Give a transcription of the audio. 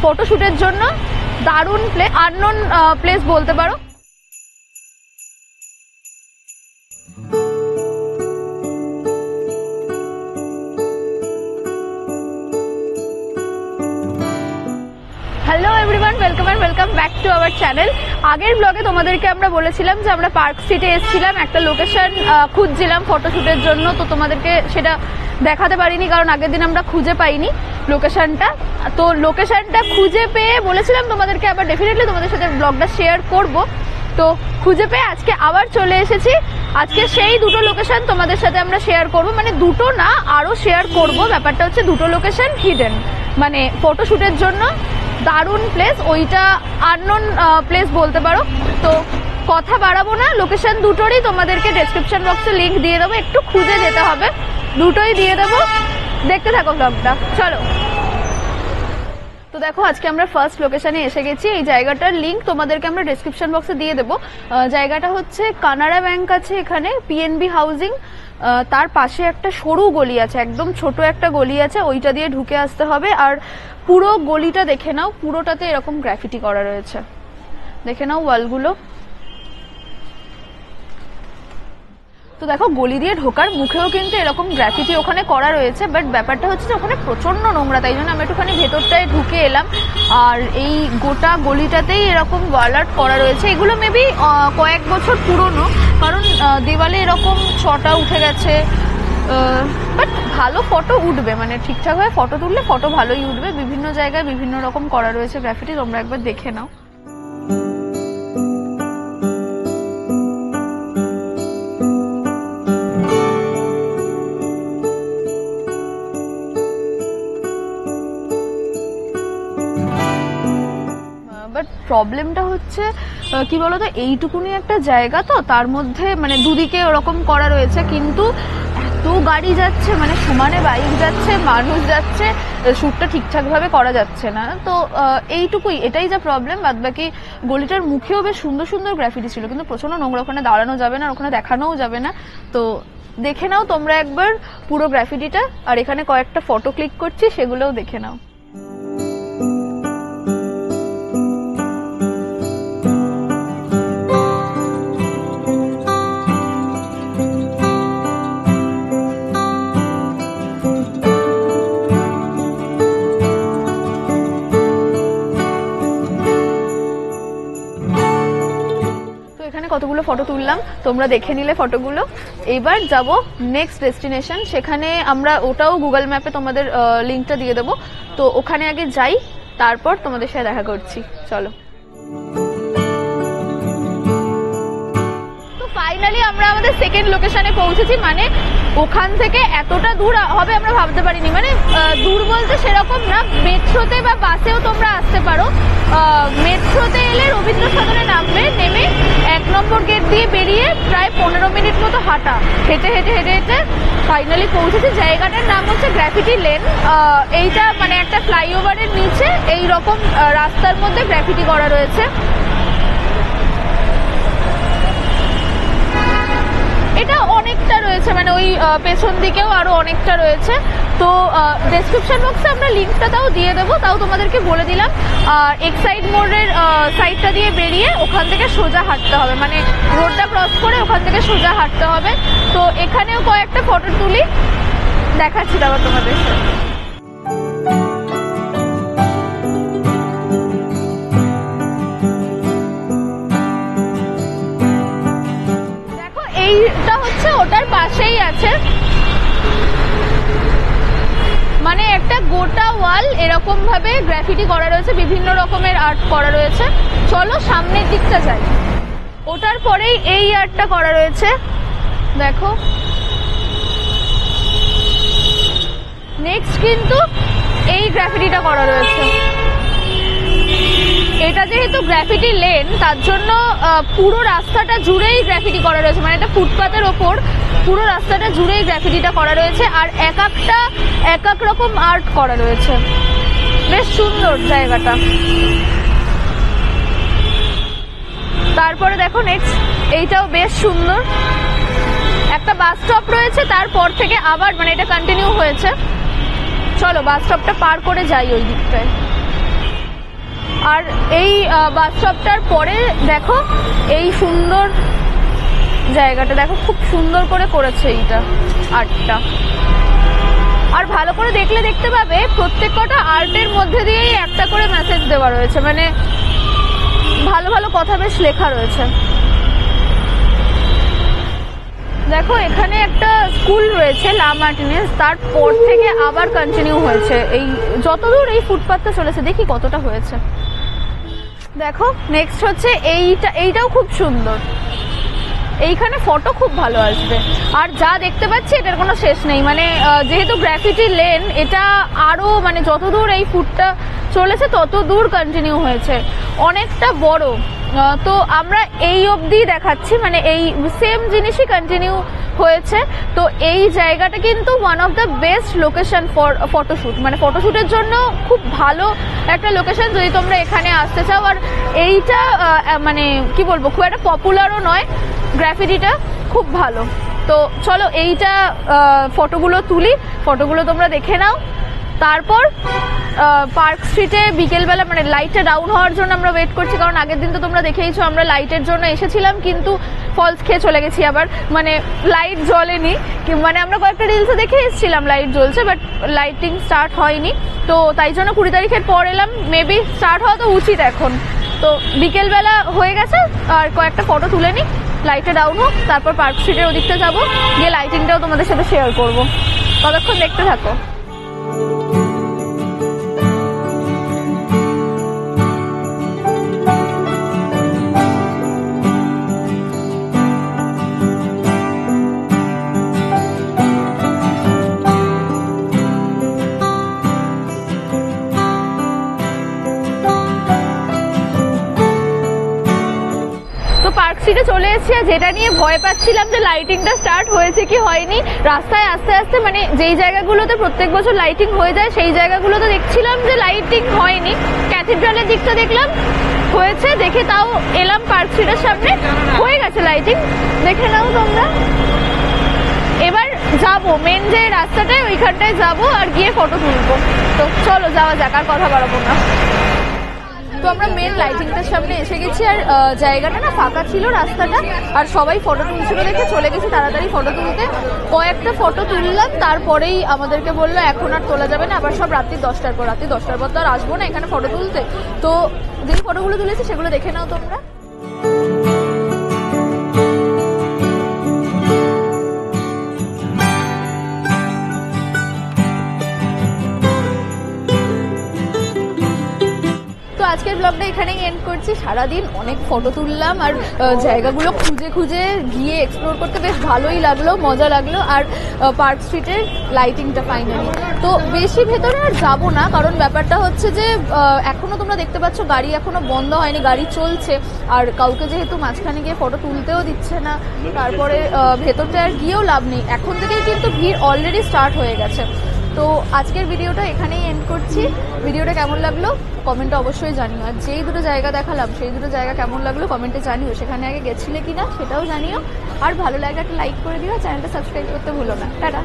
ফটোশুটের জন্য দারুণ unknown place বলতে পারো। Hello everyone, welcome back to our channel. আগের ব্লগে তোমাদেরকে আমরা বলেছিলাম যে আমরা পার্ক স্ট্রিটে এসেছিলাম, একটা লোকেশন খুঁজছিলাম ফটোশুটের জন্য। তো তোমাদেরকে সেটা দেখাতে পারিনি কারণ আগের দিন আমরা খুঁজে পাইনি লোকেশনটা। তো লোকেশনটা খুঁজে পেয়ে বলেছিলাম তোমাদেরকে আবার ডেফিনেটলি তোমাদের সাথে ব্লগটা শেয়ার করব। তো খুঁজে পেয়ে আজকে আবার চলে এসেছি। আজকে সেই দুটো লোকেশন তোমাদের সাথে আমরা শেয়ার করব, মানে দুটো না আরও শেয়ার করব। ব্যাপারটা হচ্ছে দুটো লোকেশন হিডেন, মানে ফটোশুটের জন্য দারুণ প্লেস, ওইটা আননোন প্লেস বলতে পারো। তো কথা বাড়াবো না, লোকেশন দুটোরই তোমাদেরকে ডেসক্রিপশন বক্সে লিঙ্ক দিয়ে দেবো, একটু খুঁজে যেতে হবে, দুটোই দিয়ে দেবো। দেখতে থাকো ব্লগটা, চলো। তো দেখো আজকে আমরা ফার্স্ট লোকেশনে এসে গেছি। এই জায়গাটার লিঙ্ক তোমাদেরকে আমরা ডেসক্রিপশন বক্সে দিয়ে দেবো। জায়গাটা হচ্ছে কানাড়া ব্যাংক আছে এখানে, পিএনবি হাউজিং, তার পাশে একটা সরু গলি আছে, একদম ছোট একটা গলি আছে, ওইটা দিয়ে ঢুকে আসতে হবে। আর পুরো গলিটা দেখে নাও, পুরোটাতে এরকম গ্রাফিটি করা রয়েছে, দেখে নাও ওয়ালগুলো। তো দেখো গলি দিয়ে ঢোকার মুখেও কিন্তু এরকম গ্রাফিটি ওখানে করা রয়েছে, বাট ব্যাপারটা হচ্ছে যে ওখানে প্রচন্ড নোংরা, তাই জন্য আমি একটুখানি ভেতরটায় ঢুকে এলাম। আর এই গোটা গলিটাতেই এরকম ওয়াল আর্ট করা রয়েছে। এগুলো মেবি কয়েক বছর পুরনো, কারণ দেওয়ালে এরকম ছটা উঠে গেছে। বাট ভালো ফটো উঠবে, মানে ঠিকঠাকভাবে ফটো তুললে ফটো ভালোই উঠবে। বিভিন্ন জায়গায় বিভিন্ন রকম করা রয়েছে গ্রাফিটি, তোমরা একবার দেখে নাও। বাট প্রবলেমটা হচ্ছে কি বলতো, এইটুকুনি একটা জায়গা, তো তার মধ্যে মানে দুদিকে ওরকম করা রয়েছে, কিন্তু এত গাড়ি যাচ্ছে, মানে সমানে বাইক যাচ্ছে, মানুষ যাচ্ছে, শ্যুটটা ঠিকঠাকভাবে করা যাচ্ছে না। তো এইটুকুই, এটাই যা প্রবলেম। বাদবাকি গলিটার মুখেও বেশ সুন্দর সুন্দর গ্রাফিটি ছিল, কিন্তু প্রচন্ড নোংরা, ওখানে দাঁড়ানো যাবে না, ওখানে দেখানোও যাবে না। তো দেখে নাও তোমরা একবার পুরো গ্রাফিটিটা, আর এখানে কয়েকটা ফটো ক্লিক করছি, সেগুলোও দেখে নাও। কতগুলো ফটো তুললাম, তোমরা দেখে নিলে ফটোগুলো। এবার যাব নেক্সট ডেস্টিনেশন, সেখানে আমরা ওটাও গুগল ম্যাপে তোমাদের লিঙ্কটা দিয়ে দেবো। তো ওখানে আগে যাই, তারপর তোমাদের সাথে দেখা করছি, চলো। তো ফাইনালি আমরা আমাদের সেকেন্ড লোকেশনে পৌঁছেছি। মানে ওখান থেকে এতটা দূর হবে আমরা ভাবতে পারিনি। মানে দূর বলতে সেরকম না, মেট্রোতে বা বাসেও তোমরা আসতে পারো। মেট্রোতে এলে রবীন্দ্র সদনে নামবে, নেমে 1 নম্বর গেট দিয়ে বেরিয়ে প্রায় 15 মিনিট মতো হাঁটা, হেঁটে হেঁটে হেঁটে হেঁটে ফাইনালি পৌঁছেছি। জায়গাটার নাম হচ্ছে গ্রাফিটি লেন। এইটা মানে একটা ফ্লাইওভারের নিচে এই রকম রাস্তার মধ্যে গ্রাফিটি করা রয়েছে। এটা অনেকটা রয়েছে, মানে ওই পেছন দিকেও আরো অনেকটা রয়েছে। তো ডেসক্রিপশন বক্সে আমরা লিঙ্কটা তাও দিয়ে দেবো, তাও তোমাদেরকে বলে দিলাম। আর এক্সাইড মোড়ের সাইডটা দিয়ে বেরিয়ে ওখান থেকে সোজা হাঁটতে হবে, মানে রোডটা ক্রস করে ওখান থেকে সোজা হাঁটতে হবে। তো এখানেও কয়েকটা ফটো তুলি, দেখাচ্ছি তারপর তোমাদের সাথে। এইটা হচ্ছে ওটার পাশেই আছে, মানে একটা গোটা ওয়াল এরকম ভাবে গ্রাফিটি করা রয়েছে, বিভিন্ন রকমের আর্ট করা রয়েছে। চলো সামনের দিকটা যাই। ওটার পরেই এই আর্টটা করা রয়েছে, দেখো। নেক্সট কিন্তু এই গ্রাফিটিটা করা রয়েছে। এটা যেহেতু গ্রাফিটি লেন, তার জন্য পুরো রাস্তাটা জুড়েই গ্রাফিটি করা রয়েছে, মানে এটা ফুটপাতের ওপর পুরো রাস্তাটা জুড়েই গ্রাফিটিটা করা রয়েছে। আর এক এক রকম আর্ট করা রয়েছে, বেশ সুন্দর জায়গাটা। তারপরে দেখো নেক্সট, এইটাও বেশ সুন্দর। একটা বাস স্টপ রয়েছে, তারপর থেকে আবার মানে এটা কন্টিনিউ হয়েছে। চলো বাস স্টপটা পার করে যাই ওই দিকটায়। আর এই বাস স্টপটার পরে দেখো এই সুন্দর জায়গাটা দেখো, খুব সুন্দর করে করেছে এইটা আর্টটা। আর ভালো করে দেখলে দেখতে পাবে প্রত্যেক কটা আর্টের মধ্যে দিয়েই একটা করে মেসেজ দেওয়া রয়েছে, মানে ভালো ভালো কথা বেশ লেখা রয়েছে। দেখো এখানে একটা স্কুল রয়েছে লা মার্টিনেজ, তারপর থেকে আবার কন্টিনিউ হয়েছে এই যতদূর এই ফুটপাথটা চলেছে, দেখি কতটা হয়েছে। দেখো নেক্সট হচ্ছে এইটাও খুব সুন্দর, এইখানে ফটো খুব ভালো আসবে। আর যা দেখতে পাচ্ছি এটার কোনো শেষ নেই, মানে যেহেতু গ্রাফিটি লেন, এটা আরও মানে যতদূর এই ফুটটা চলেছে তত দূর কন্টিনিউ হয়েছে, অনেকটা বড়। তো আমরা এই অবধি দেখাচ্ছি, মানে এই সেম জিনিসই কন্টিনিউ হয়েছে। তো এই জায়গাটা কিন্তু one of the best location for photoshoot, মানে ফটোশ্যুটের জন্য খুব ভালো একটা লোকেশন যদি তোমরা এখানে আসতে চাও। আর এইটা মানে কি বলবো, খুব একটা পপুলারও নয়, গ্রাফিটিটা খুব ভালো। তো চলো এইটা ফটোগুলো তুলি, ফটোগুলো তোমরা দেখে নাও। তারপর পার্ক স্ট্রিটে বিকেলবেলা মানে লাইটটা ডাউন হওয়ার জন্য আমরা ওয়েট করছি, কারণ আগের দিন তো তোমরা দেখেইছো আমরা লাইটের জন্য এসেছিলাম, কিন্তু ফলস খেয়ে চলে গেছি আবার, মানে লাইট জ্বলেনি। মানে আমরা কয়েকটা রিলসে দেখে এসেছিলাম লাইট জ্বলছে, বাট লাইটিং স্টার্ট হয়নি। তো তাই জন্য 20 তারিখের পর এলাম, মেবি স্টার্ট হওয়া তো উচিত এখন। তো বিকেলবেলা হয়ে গেছে, আর কয়েকটা ফটো তুলে নিই, লাইটটা ডাউন হোক, তারপর পার্ক স্ট্রিটের ওদিকটা যাবো, গিয়ে লাইটিংটাও তোমাদের সাথে শেয়ার করবো। ততক্ষণ দেখতে থাকো। পার্ক স্ট্রিটে চলে এসেছি, আর যেটা নিয়ে ভয় পাচ্ছিলাম যে লাইটিংটা স্টার্ট হয়েছে কি হয়নি, রাস্তায় আস্তে আস্তে মানে যেই জায়গাগুলোতে প্রত্যেক বছর লাইটিং হয়ে যায় সেই জায়গাগুলোতে দেখছিলাম যে লাইটিং হয়নি। ক্যাথিড্রালের দিকটা দেখলাম হয়েছে, দেখে তাও এলাম পার্ক স্ট্রিটের সামনে, হয়ে গেছে লাইটিং, দেখে নাও তোমরা। এবার যাবো মেন যে রাস্তাটায়, ওইখানটায় যাবো আর গিয়ে ফটো তুলবো। তো চলো যাওয়া যাক, আর কথা বাড়াবো না। তো আমরা মেন লাইটিংটার সামনে এসে গেছি, আর জায়গাটা না ফাঁকা ছিল রাস্তাটা, আর সবাই ফটো তুলছিল দেখে চলে গেছি তাড়াতাড়ি ফটো তুলতে। কয়েকটা ফটো তুললাম, তারপরেই আমাদেরকে বললো এখন আর তোলা যাবে না, আবার সব রাত্রি 10টার পর। রাত্রি 10টার পর তো আর আসবো না এখানে ফটো তুলতে। তো যে ফটোগুলো তুলেছি সেগুলো দেখে নাও তোমরা। আজকের ব্লগটা এখানেই এন্ড করছি। সারাদিন অনেক ফটো তুললাম, আর জায়গাগুলো খুঁজে খুঁজে গিয়ে এক্সপ্লোর করতে বেশ ভালোই লাগলো, মজা লাগলো। আর পার্ক স্ট্রিটের লাইটিংটা ফাইনালি, তো বেশি ভেতরে আর যাবো না, কারণ ব্যাপারটা হচ্ছে যে এখনো তোমরা দেখতে পাচ্ছ গাড়ি এখনো বন্ধ হয়নি, গাড়ি চলছে, আর কাউকে যেহেতু মাঝখানে গিয়ে ফটো তুলতেও দিচ্ছে না, তারপরে ভেতরটা আর গিয়েও লাভ নেই, এখন থেকেই কিন্তু ভিড় অলরেডি স্টার্ট হয়ে গেছে। তো আজকের ভিডিওটা এখানেই এন্ড করছি। ভিডিওটা কেমন লাগলো কমেন্টে অবশ্যই জানিও, আর যেই দুটো জায়গা দেখালাম সেই দুটো জায়গা কেমন লাগলো কমেন্টে জানিও, সেখানে আগে গেছিলে কিনা সেটাও জানিও। আর ভালো লাগলে একটা লাইক করে দিও, চ্যানেলটা সাবস্ক্রাইব করতে ভুলো না। টাটা।